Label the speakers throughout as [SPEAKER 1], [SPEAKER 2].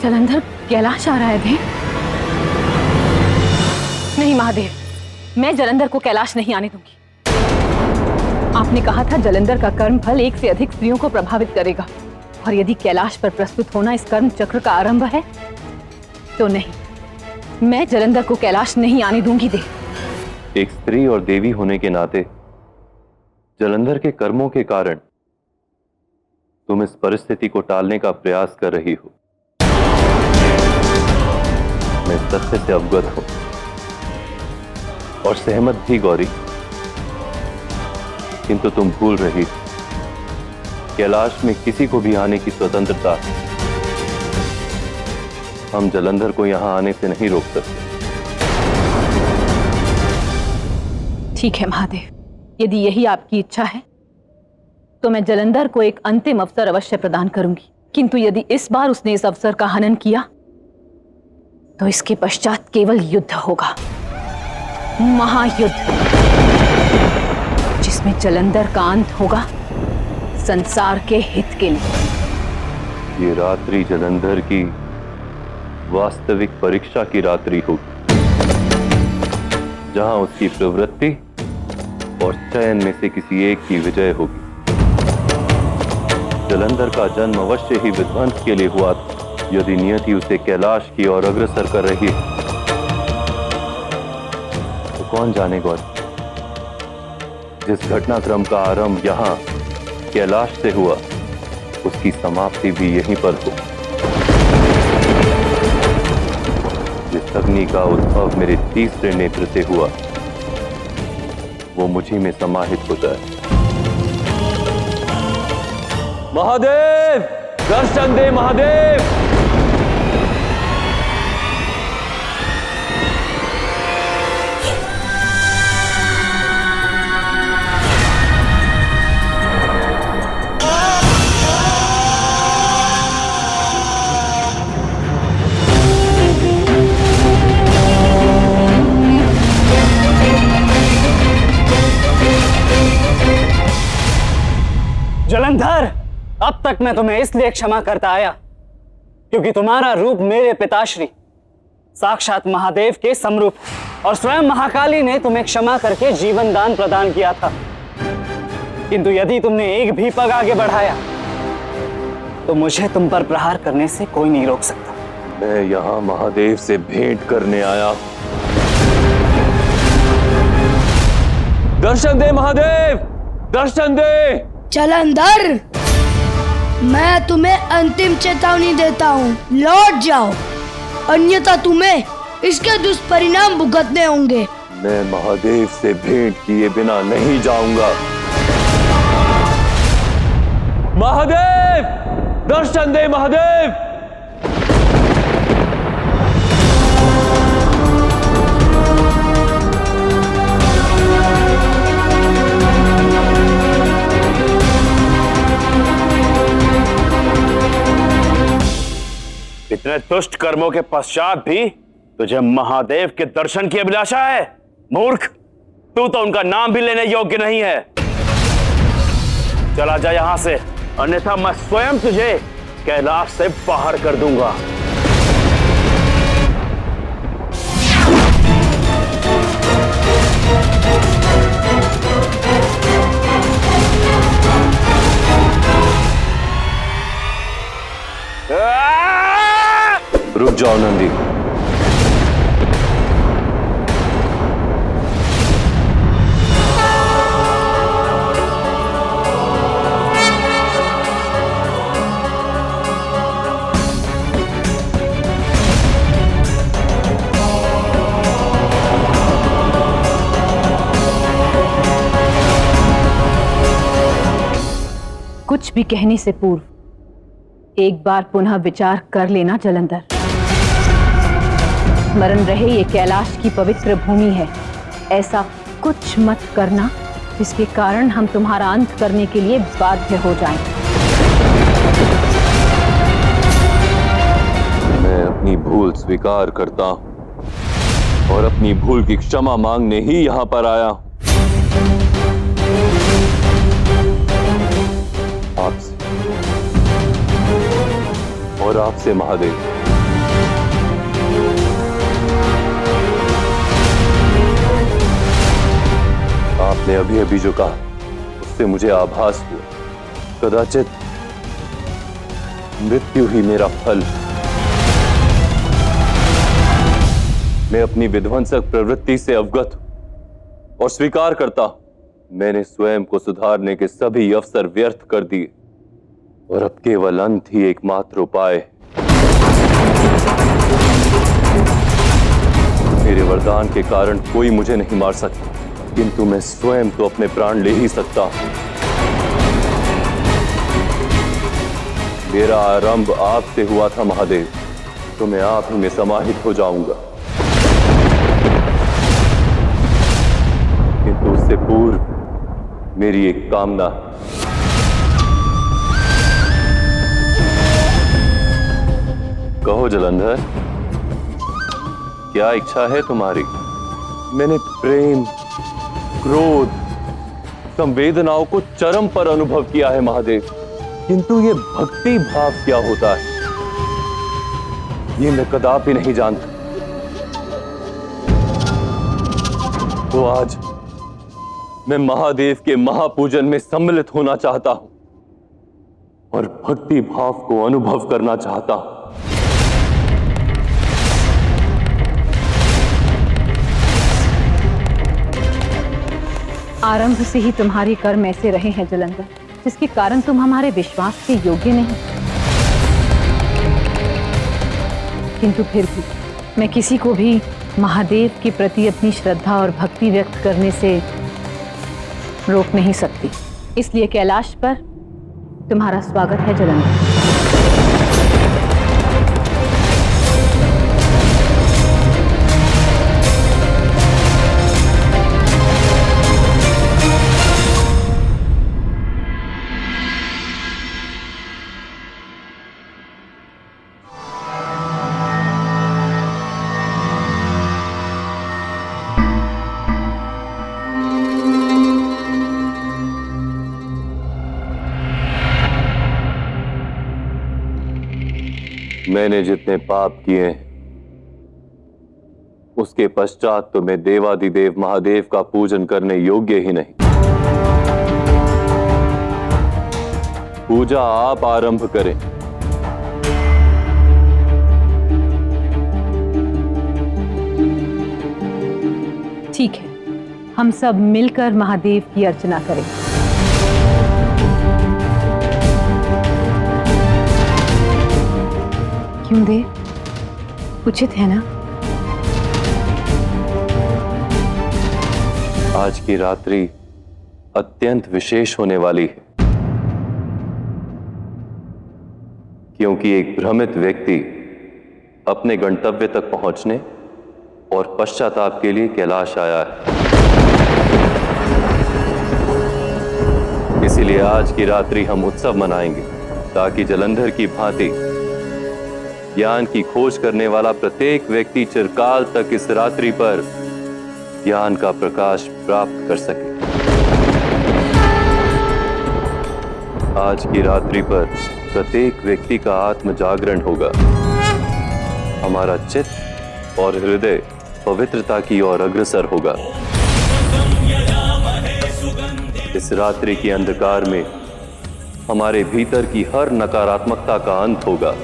[SPEAKER 1] जलंधर कैलाश आ रहा है देव? नहीं महादेव, मैं जलंधर को कैलाश नहीं आने दूंगी। आपने कहा था जलंधर का कर्म फल एक से अधिक स्त्रियों को प्रभावित करेगा, और यदि कैलाश पर प्रस्तुत होना इस कर्म चक्र का आरंभ है तो नहीं, मैं जलंधर को कैलाश नहीं आने दूंगी देव।
[SPEAKER 2] एक स्त्री और देवी होने के नाते जलंधर के कर्मों के कारण तुम इस परिस्थिति को टालने का प्रयास कर रही हो। मैं सत्य से अवगत हूं और सहमत भी गौरी, किंतु तुम भूल रही कैलाश में किसी को भी आने की स्वतंत्रता है। हम जलंधर को यहां आने से नहीं रोक सकते।
[SPEAKER 1] ठीक है महादेव, यदि यही आपकी इच्छा है तो मैं जलंधर को एक अंतिम अवसर अवश्य प्रदान करूंगी, किंतु यदि इस बार उसने इस अवसर का हनन किया तो इसके पश्चात केवल युद्ध होगा, महायुद्ध, जिसमें जलंधर का अंत होगा संसार के हित के लिए।
[SPEAKER 2] ये रात्रि जलंधर की वास्तविक परीक्षा की रात्रि होगी, जहां उसकी प्रवृत्ति और चयन में से किसी एक की विजय होगी। जलंधर का जन्म अवश्य ही विध्वंस के लिए हुआ था। यदि नियति उसे कैलाश की ओर अग्रसर कर रही है तो कौन जाने गौरी, जिस घटनाक्रम का आरंभ यहां कैलाश से हुआ उसकी समाप्ति भी यहीं पर हो। जिस अग्नि का उद्भव मेरे तीसरे नेत्र से हुआ वो मुझी में समाहित हो जाए।
[SPEAKER 3] महादेव, दर्शन दे महादेव।
[SPEAKER 4] जलंधर, अब तक मैं तुम्हें इसलिए क्षमा करता आया क्योंकि तुम्हारा रूप मेरे पिताश्री साक्षात महादेव के समरूप, और स्वयं महाकाली ने तुम्हें क्षमा करके जीवन दान प्रदान किया था। किंतु यदि तुमने एक भी पग आगे बढ़ाया तो मुझे तुम पर प्रहार करने से कोई नहीं रोक सकता।
[SPEAKER 2] मैं यहां महादेव से भेंट करने आया।
[SPEAKER 3] दर्शन दे महादेव, दर्शन दे।
[SPEAKER 5] जलंधर, मैं तुम्हें अंतिम चेतावनी देता हूँ, लौट जाओ, अन्यथा तुम्हें इसके दुष्परिणाम भुगतने होंगे।
[SPEAKER 2] मैं महादेव से भेंट किए बिना नहीं जाऊंगा।
[SPEAKER 3] महादेव, दर्शन दे महादेव।
[SPEAKER 6] इतने दुष्ट कर्मों के पश्चात भी तुझे महादेव के दर्शन की अभिलाषा है? मूर्ख, तू तो उनका नाम भी लेने योग्य नहीं है। चला जा यहां से, अन्यथा मैं स्वयं तुझे कैलाश से बाहर कर दूंगा।
[SPEAKER 2] रुक जाओ नंदी।
[SPEAKER 1] कुछ भी कहने से पूर्व एक बार पुनः विचार कर लेना जलंधर। स्मरण रहे ये कैलाश की पवित्र भूमि है। ऐसा कुछ मत करना जिसके कारण हम तुम्हारा अंत करने के लिए बाध्य हो जाएं।
[SPEAKER 2] मैं अपनी भूल स्वीकार करता हूं और अपनी भूल की क्षमा मांगने ही यहां पर आया हूं। आपसे और आपसे महादेव, आपने अभी अभी जो कहा उससे मुझे आभास हुआ, कदाचित मृत्यु ही मेरा फल। मैं अपनी विध्वंसक प्रवृत्ति से अवगत हूं और स्वीकार करता हूं, मैंने स्वयं को सुधारने के सभी अवसर व्यर्थ कर दिए और अब केवल अंत ही एकमात्र उपाय है। मेरे वरदान के कारण कोई मुझे नहीं मार सकता, किंतु मैं स्वयं तो अपने प्राण ले ही सकता हूं। मेरा आरंभ आपसे हुआ था महादेव, तो मैं आप ही में समाहित हो जाऊंगा, किंतु उससे पूर्व मेरी एक कामना है। कहो जलंधर, क्या इच्छा है तुम्हारी? मैंने प्रेम, क्रोध, संवेदनाओं को चरम पर अनुभव किया है महादेव, किंतु ये भक्ति भाव क्या होता है, ये मैं कदापि नहीं जानता। तो आज मैं महादेव के महापूजन में सम्मिलित होना चाहता हूं और भक्ति भाव को अनुभव करना चाहता हूं।
[SPEAKER 1] आरंभ से ही तुम्हारे कर्म ऐसे रहे हैं जलंधर, जिसके कारण तुम हमारे विश्वास के योग्य नहीं। किंतु फिर भी मैं किसी को भी महादेव के प्रति अपनी श्रद्धा और भक्ति व्यक्त करने से रोक नहीं सकती। इसलिए कैलाश पर तुम्हारा स्वागत है जलंधर।
[SPEAKER 2] मैंने जितने पाप किए हैं, उसके पश्चात तो मैं देवादिदेव महादेव का पूजन करने योग्य ही नहीं। पूजा आप आरंभ करें।
[SPEAKER 1] ठीक है, हम सब मिलकर महादेव की अर्चना करें। क्यों देव, उचित है ना?
[SPEAKER 2] आज की रात्रि अत्यंत विशेष होने वाली है, क्योंकि एक भ्रमित व्यक्ति अपने गंतव्य तक पहुंचने और पश्चाताप के लिए कैलाश आया है। इसीलिए आज की रात्रि हम उत्सव मनाएंगे, ताकि जलंधर की भांति ज्ञान की खोज करने वाला प्रत्येक व्यक्ति चिरकाल तक इस रात्रि पर ज्ञान का प्रकाश प्राप्त कर सके। आज की रात्रि पर प्रत्येक व्यक्ति का आत्म जागरण होगा। हमारा चित्त और हृदय पवित्रता की ओर अग्रसर होगा। इस रात्रि के अंधकार में हमारे भीतर की हर नकारात्मकता का अंत होगा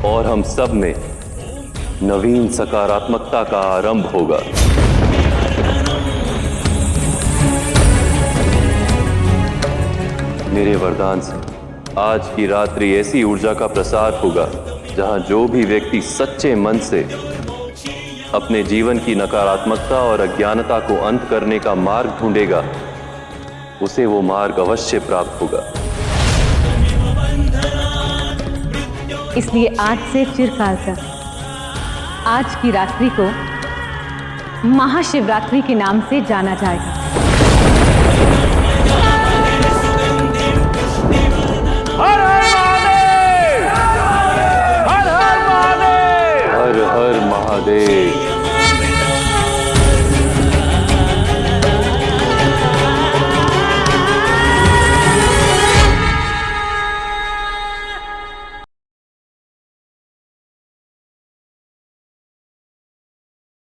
[SPEAKER 2] और हम सब में नवीन सकारात्मकता का आरंभ होगा। मेरे वरदान से आज की रात्रि ऐसी ऊर्जा का प्रसार होगा, जहां जो भी व्यक्ति सच्चे मन से अपने जीवन की नकारात्मकता और अज्ञानता को अंत करने का मार्ग ढूंढेगा, उसे वो मार्ग अवश्य प्राप्त होगा।
[SPEAKER 1] इसलिए आज से चिरकाल तक आज की रात्रि को महाशिवरात्रि के नाम से जाना जाएगा।
[SPEAKER 6] हर हर महादेव! हर हर महादेव!
[SPEAKER 2] हर हर महादेव!